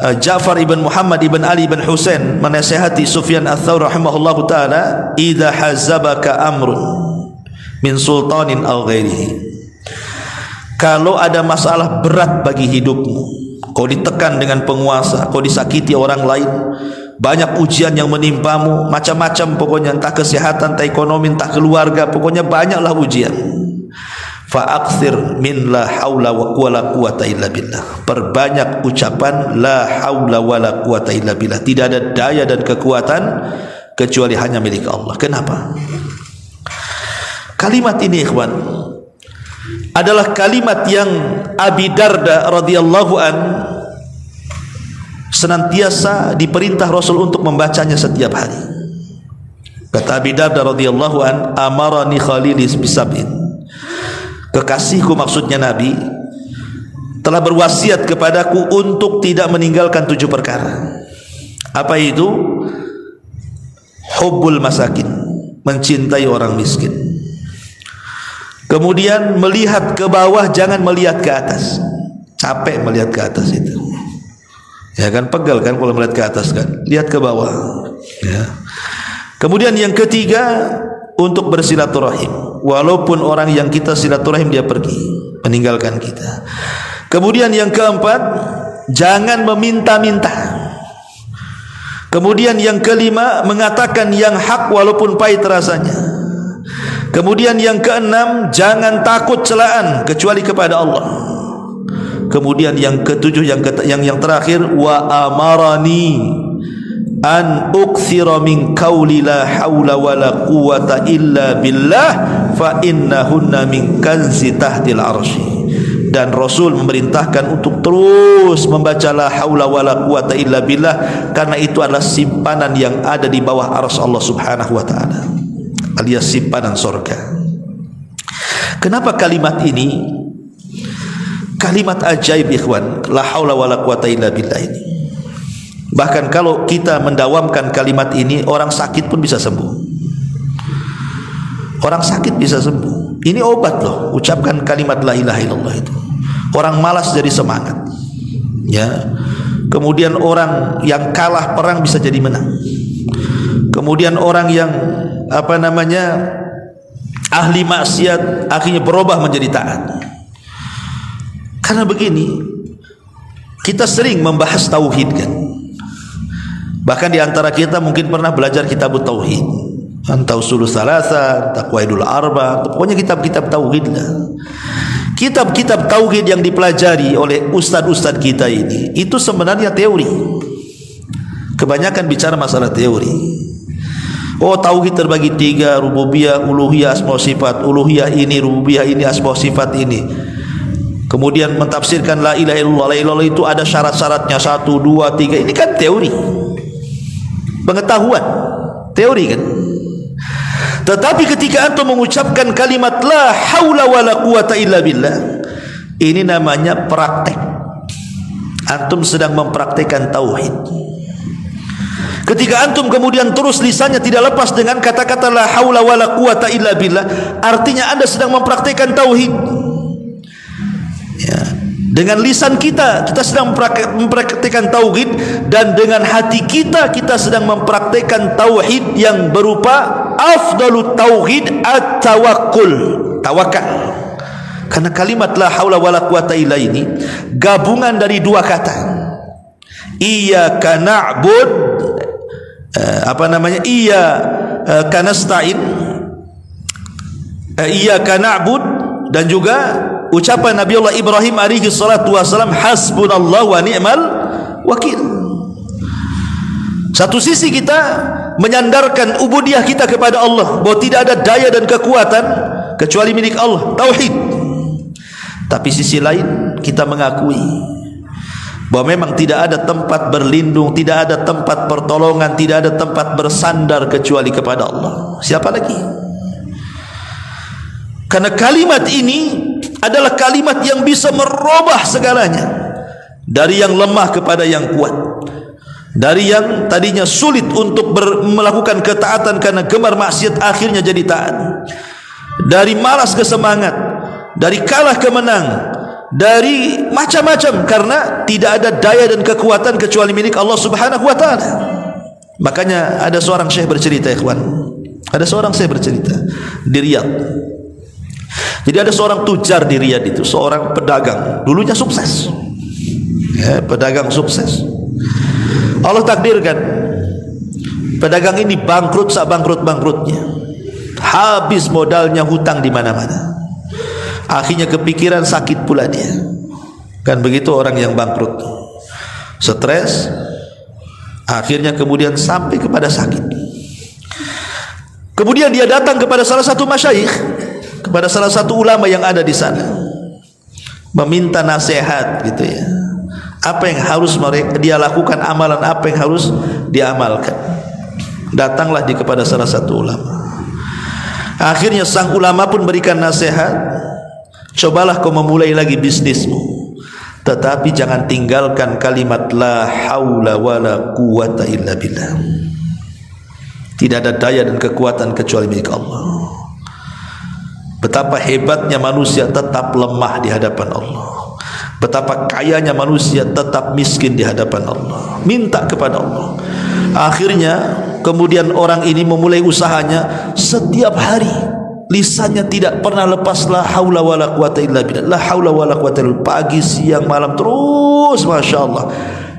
Speaker 1: Ja'far ibn Muhammad ibn Ali ibn Husain menasihati Sufyan Ats-Tsauri rahimahullahu taala, idza hazabaka amrun min sultanin aw ghairihi, kalau ada masalah berat bagi hidupmu, kau ditekan dengan penguasa, kau disakiti orang lain, banyak ujian yang menimpamu, macam-macam pokoknya, entah kesehatan, entah ekonomi, entah keluarga, pokoknya banyaklah ujian. Fa'akthir min la haula wala quwata illa billah, perbanyak ucapan la haula wala quwata illa billah, tidak ada daya dan kekuatan kecuali hanya milik Allah. Kenapa? Kalimat ini ikhwan, adalah kalimat yang Abi Darda radhiyallahu an senantiasa diperintah Rasul untuk membacanya setiap hari. Kata Abi Darda radhiyallahu an, amarani khalili bisab'in, kekasihku maksudnya Nabi telah berwasiat kepadaku untuk tidak meninggalkan 7 perkara. Apa itu? Hubbul masakin, mencintai orang miskin. Kemudian melihat ke bawah, jangan melihat ke atas. Capek melihat ke atas itu. Ya kan, pegal kan kalau melihat ke atas kan. Lihat ke bawah. Ya. Kemudian yang ketiga, untuk bersilaturahim. Walaupun orang yang kita silaturahim dia pergi, meninggalkan kita. Kemudian yang keempat, jangan meminta-minta. Kemudian yang kelima, mengatakan yang hak walaupun pahit rasanya. Kemudian yang keenam, jangan takut celaan kecuali kepada Allah. Kemudian yang ketujuh, yang terakhir, wa amarani an ukthira min qawli la hawla wa la quwwata illa billah fa innahunna min kanzi tahtil arsy. Dan Rasul memerintahkan untuk terus membaca la haula wala quwata illa billah, karena itu adalah simpanan yang ada di bawah arsy Allah Subhanahu wa taala, alias simpanan surga. Kenapa kalimat ini kalimat ajaib ikhwan, la haula wala quwata illa billah ini? Bahkan kalau kita mendawamkan kalimat ini, orang sakit pun bisa sembuh. Orang sakit bisa sembuh. Ini obat loh, ucapkan kalimat la ilaha illallah itu. Orang malas jadi semangat. Ya. Kemudian orang yang kalah perang bisa jadi menang. Kemudian orang yang ahli maksiat akhirnya berubah menjadi taat. Karena begini, kita sering membahas tauhid kan. Bahkan di antara kita mungkin pernah belajar kitab tauhid, Antausulul Salasa, Taqwaidul Arba, pokoknya kitab-kitab tauhid lah. Kitab-kitab tauhid yang dipelajari oleh ustadz-ustadz kita ini, itu sebenarnya teori. Kebanyakan bicara masalah teori. Oh, tauhid terbagi 3, rububiyah, uluhiyah, asma sifat. Uluhiyah ini, rububiyah ini, asma sifat ini. Kemudian mentafsirkan la ilaha illallah. La ilaha illallah itu ada syarat-syaratnya 1, 2, 3. Ini kan teori, pengetahuan, teori kan. Tetapi ketika antum mengucapkan kalimat la haula wala quwata illa billah, ini namanya praktek. Antum sedang mempraktekkan tauhid. Ketika antum kemudian terus lisannya tidak lepas dengan kata-kata la haula wala quwata illa billah, artinya anda sedang mempraktekkan tauhid. Ya. Dengan lisan kita sedang mempraktikkan tauhid, dan dengan hati kita sedang mempraktikkan tauhid yang berupa afdalut tauhid at-tawakkul, tawakal. Karena kalimat la haula wala quwata illa ini gabungan dari 2 kata. Iyyaka na'bud, iyyaka nasta'in, iyyaka na'bud, dan juga ucapan Nabi Allah Ibrahim alaihi salatu wasalam, hasbunallahu wa ni'mal wakil. Satu sisi kita menyandarkan ubudiyah kita kepada Allah, bahwa tidak ada daya dan kekuatan kecuali milik Allah, tauhid. Tapi sisi lain kita mengakui bahwa memang tidak ada tempat berlindung, tidak ada tempat pertolongan, tidak ada tempat bersandar kecuali kepada Allah. Siapa lagi? Karena kalimat ini adalah kalimat yang bisa merubah segalanya, dari yang lemah kepada yang kuat, dari yang tadinya sulit untuk melakukan ketaatan karena gemar maksiat akhirnya jadi taat, dari malas ke semangat, dari kalah ke menang, dari macam-macam, karena tidak ada daya dan kekuatan kecuali milik Allah Subhanahu wa taala. Makanya ada seorang syekh bercerita, ikhwan, ada seorang syekh bercerita di Riyadh. Jadi ada seorang tujar di Riyadh itu, seorang pedagang, dulunya sukses, ya, pedagang sukses. Allah takdirkan pedagang ini bangkrut, bangkrutnya, habis modalnya, hutang di mana-mana. Akhirnya kepikiran, sakit pula dia. Kan begitu orang yang bangkrut, stres, akhirnya kemudian sampai kepada sakit. Kemudian dia datang kepada salah satu masyayikh, kepada salah satu ulama yang ada di sana. meminta nasihat gitu ya. Apa yang harus dia lakukan, amalan apa yang harus diamalkan. Datanglah dia kepada salah satu ulama. Akhirnya sang ulama pun berikan nasihat, cobalah kau memulai lagi bisnismu, tetapi jangan tinggalkan kalimat la haula wala quwata illa billah. Tidak ada daya dan kekuatan kecuali milik Allah. Betapa hebatnya manusia tetap lemah di hadapan Allah. Betapa kayanya manusia tetap miskin di hadapan Allah. Minta kepada Allah. Akhirnya kemudian orang ini memulai usahanya. Setiap hari lisannya tidak pernah lepas la haula wala quwata illa billah, la haula wala quwata illa billah. Pagi, siang, malam terus, masya Allah.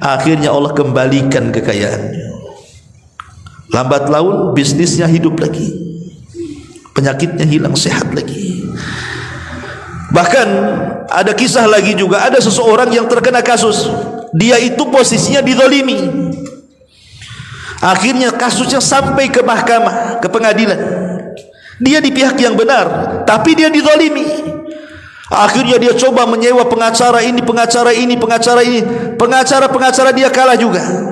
Speaker 1: Akhirnya Allah kembalikan kekayaannya. Lambat laun bisnisnya hidup lagi, penyakitnya hilang, sehat lagi. Bahkan ada kisah lagi juga, ada seseorang yang terkena kasus, dia itu posisinya dizalimi. Akhirnya kasusnya sampai ke mahkamah, ke pengadilan. Dia di pihak yang benar, tapi dia dizalimi. Akhirnya dia coba menyewa pengacara ini, pengacara ini, pengacara ini, pengacara dia kalah juga.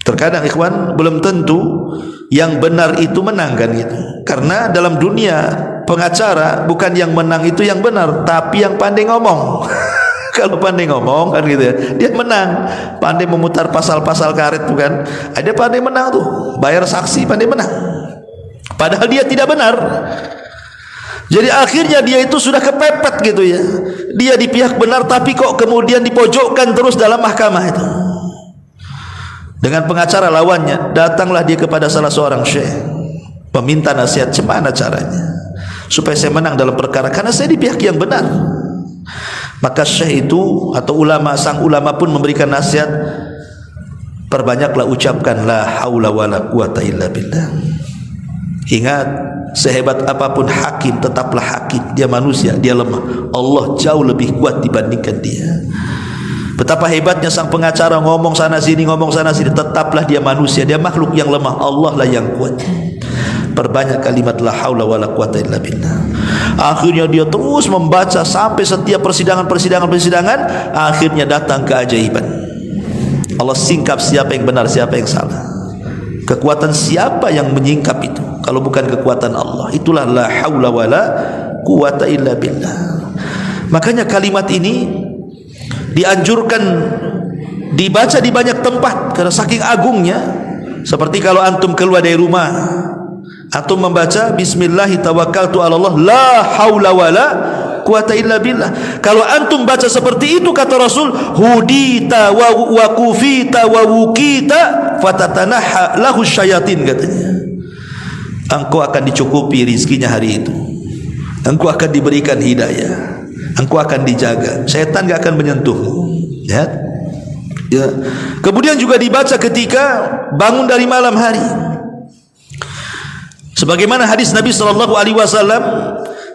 Speaker 1: Terkadang ikhwan, belum tentu yang benar itu menang kan gitu. Karena dalam dunia pengacara bukan yang menang itu yang benar, tapi yang pandai ngomong. Kalau pandai ngomong kan gitu ya, dia menang. Pandai memutar pasal-pasal karet bukan, ada pandai menang tuh, bayar saksi pandai menang. Padahal dia tidak benar. Jadi akhirnya dia itu sudah kepepet gitu ya. Dia di pihak benar tapi kok kemudian dipojokkan terus dalam mahkamah itu. Dengan pengacara lawannya, datanglah dia kepada salah seorang syekh, meminta nasihat, gimana caranya supaya saya menang dalam perkara, karena saya di pihak yang benar. Maka syekh itu atau ulama, sang ulama pun memberikan nasihat, perbanyaklah ucapkan la haula wala quwata illa billah. Ingat, sehebat apapun hakim, tetaplah hakim. Dia manusia, dia lemah. Allah jauh lebih kuat dibandingkan dia. Betapa hebatnya sang pengacara, ngomong sana sini, ngomong sana sini, tetaplah dia manusia, dia makhluk yang lemah. Allah lah yang kuat. Perbanyak kalimat la haula wala quwata illa billah. Akhirnya dia terus membaca sampai setiap persidangan, akhirnya datang keajaiban. Allah singkap siapa yang benar, siapa yang salah. Kekuatan siapa yang menyingkap itu kalau bukan kekuatan Allah? Itulah la haula wala quwata illa billah. Makanya kalimat ini dianjurkan dibaca di banyak tempat karena saking agungnya. Seperti kalau antum keluar dari rumah, antum membaca bismillahi tawakkaltu ala Allah la haula wala quwata illa billah. Kalau antum baca seperti itu, kata Rasul, hudita wa kufita wa wukita fatatanaha lahu syayatin, katanya. Engkau akan dicukupi rizkinya hari itu, engkau akan diberikan hidayah, engkau akan dijaga, setan gak akan menyentuhmu, ya. Ya. Kemudian juga dibaca ketika bangun dari malam hari, sebagaimana hadis Nabi sallallahu alaihi wasallam,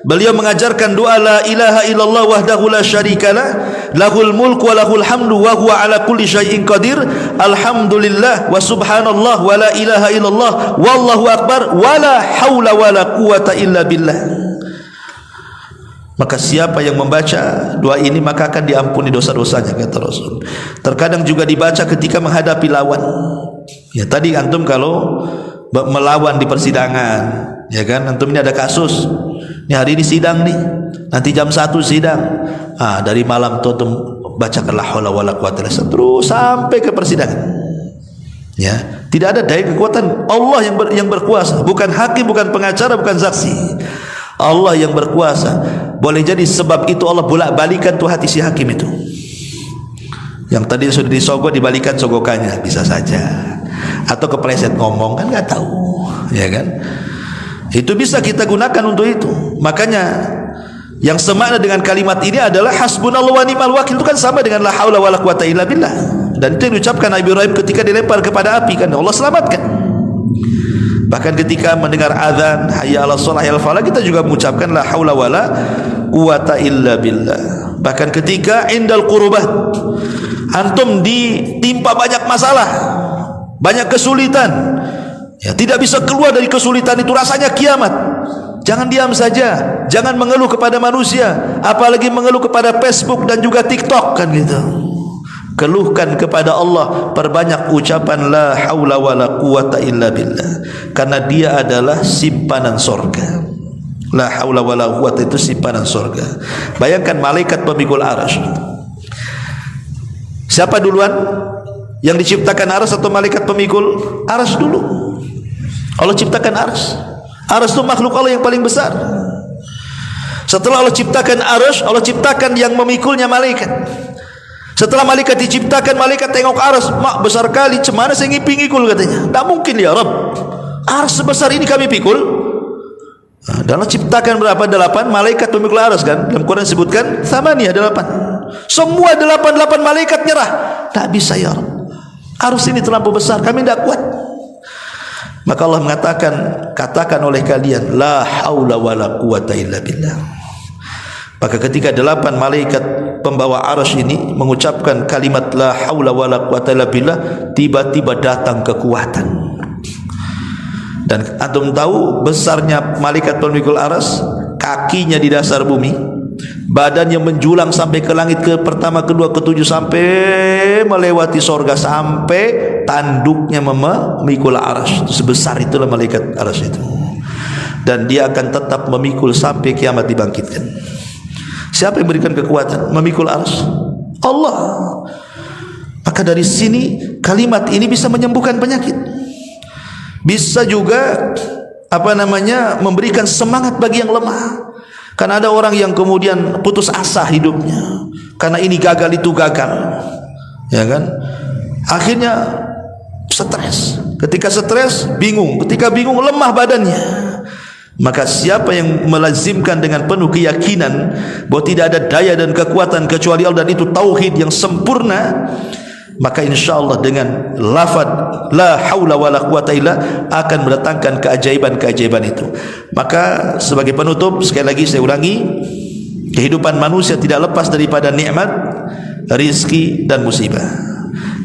Speaker 1: beliau mengajarkan doa la ilaha illallah wahdahu la syarikalah lahul mulku wa lahul hamdu wa huwa ala kulli syai'in qadir alhamdulillah wa subhanallah wa la ilaha illallah wallahu akbar wa la haula wa la quwata illa billah. Maka siapa yang membaca doa ini maka akan diampuni dosa-dosanya, kata Rasul. Terkadang juga dibaca ketika menghadapi lawan. Ya, tadi antum kalau melawan di persidangan, ya kan, antum ini ada kasus, ini hari ini sidang nih, nanti jam 1 sidang. Dari malam tuh antum bacakan la haula wala quwata illa billah terus sampai ke persidangan. Ya, tidak ada daya kekuatan, Allah yang berkuasa, bukan hakim, bukan pengacara, bukan saksi. Allah yang berkuasa. Boleh jadi sebab itu Allah bolak-balikan tuh hati si hakim itu. Yang tadi sudah disogok dibalikan sogokannya, bisa saja. Atau kepleset ngomong, kan nggak tahu, ya kan? Itu bisa kita gunakan untuk itu. Makanya yang semakna dengan kalimat ini adalah hasbunallah wa ni'mal wakil, itu kan sama dengan la haula wala quwata illa billah. Dan itu yang diucapkan Nabi Ibrahim ketika dilempar kepada api, kan Allah selamatkan. Bahkan ketika mendengar azan hayya 'alas shalah hayya 'alal falah, kita juga mengucapkan la haula wala quwata illa billah. Bahkan ketika indal qurubat, antum ditimpa banyak masalah, banyak kesulitan, ya, tidak bisa keluar dari kesulitan itu, rasanya kiamat. Jangan diam saja, jangan mengeluh kepada manusia, apalagi mengeluh kepada Facebook dan juga TikTok kan gitu. Keluhkan kepada Allah, perbanyak ucapan la haula wala quwata illa billah, karena dia adalah simpanan sorga. La haula wala quwata itu simpanan sorga. Bayangkan malaikat pemikul arsy. Siapa duluan yang diciptakan arsy atau malaikat pemikul arsy dulu? Allah ciptakan arsy. Arsy itu makhluk Allah yang paling besar. Setelah Allah ciptakan arsy, Allah ciptakan yang memikulnya malaikat. Setelah malaikat diciptakan, malaikat tengok arsy, mak besar kali, cemana saya ngiping-ngikul katanya. Tak mungkin ya Rabb, arsy sebesar ini kami pikul. Dalam ciptakan berapa? 8 malaikat pemikul arsy kan. Dalam Quran disebutkan thamaniyah 8. Semua 8 malaikat nyerah. Tak bisa ya Rabb, arsy ini terlampau besar, kami tidak kuat. Maka Allah mengatakan, katakan oleh kalian la haula wala quwata illa billah. Maka ketika 8 malaikat pembawa arsy ini mengucapkan kalimat la haula wala quwata illa billah, tiba-tiba datang kekuatan. Dan antum tahu besarnya malaikat pemikul arsy, kakinya di dasar bumi, badannya menjulang sampai ke langit ke pertama, kedua, ketujuh, sampai melewati sorga, sampai tanduknya memikul arsy. Sebesar itulah malaikat arsy itu, dan dia akan tetap memikul sampai kiamat dibangkitkan. Siapa yang berikan kekuatan memikul arsy? Allah. Maka dari sini kalimat ini bisa menyembuhkan penyakit, bisa juga memberikan semangat bagi yang lemah. Karena ada orang yang kemudian putus asa hidupnya karena ini gagal itu gagal, ya kan? Akhirnya stres. Ketika stres bingung, ketika bingung lemah badannya. Maka siapa yang melazimkan dengan penuh keyakinan bahwa tidak ada daya dan kekuatan kecuali Allah, dan itu tauhid yang sempurna, maka insyaallah dengan lafaz la haula wala quwata illa akan mendatangkan keajaiban-keajaiban itu. Maka sebagai penutup, sekali lagi saya ulangi, kehidupan manusia tidak lepas daripada nikmat, rizki dan musibah.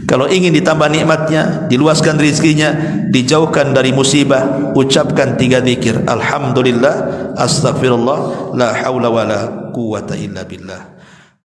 Speaker 1: Kalau ingin ditambah nikmatnya, diluaskan rizkinya, dijauhkan dari musibah, ucapkan 3 zikir: alhamdulillah, astaghfirullah, la haula wala quwata illa billah.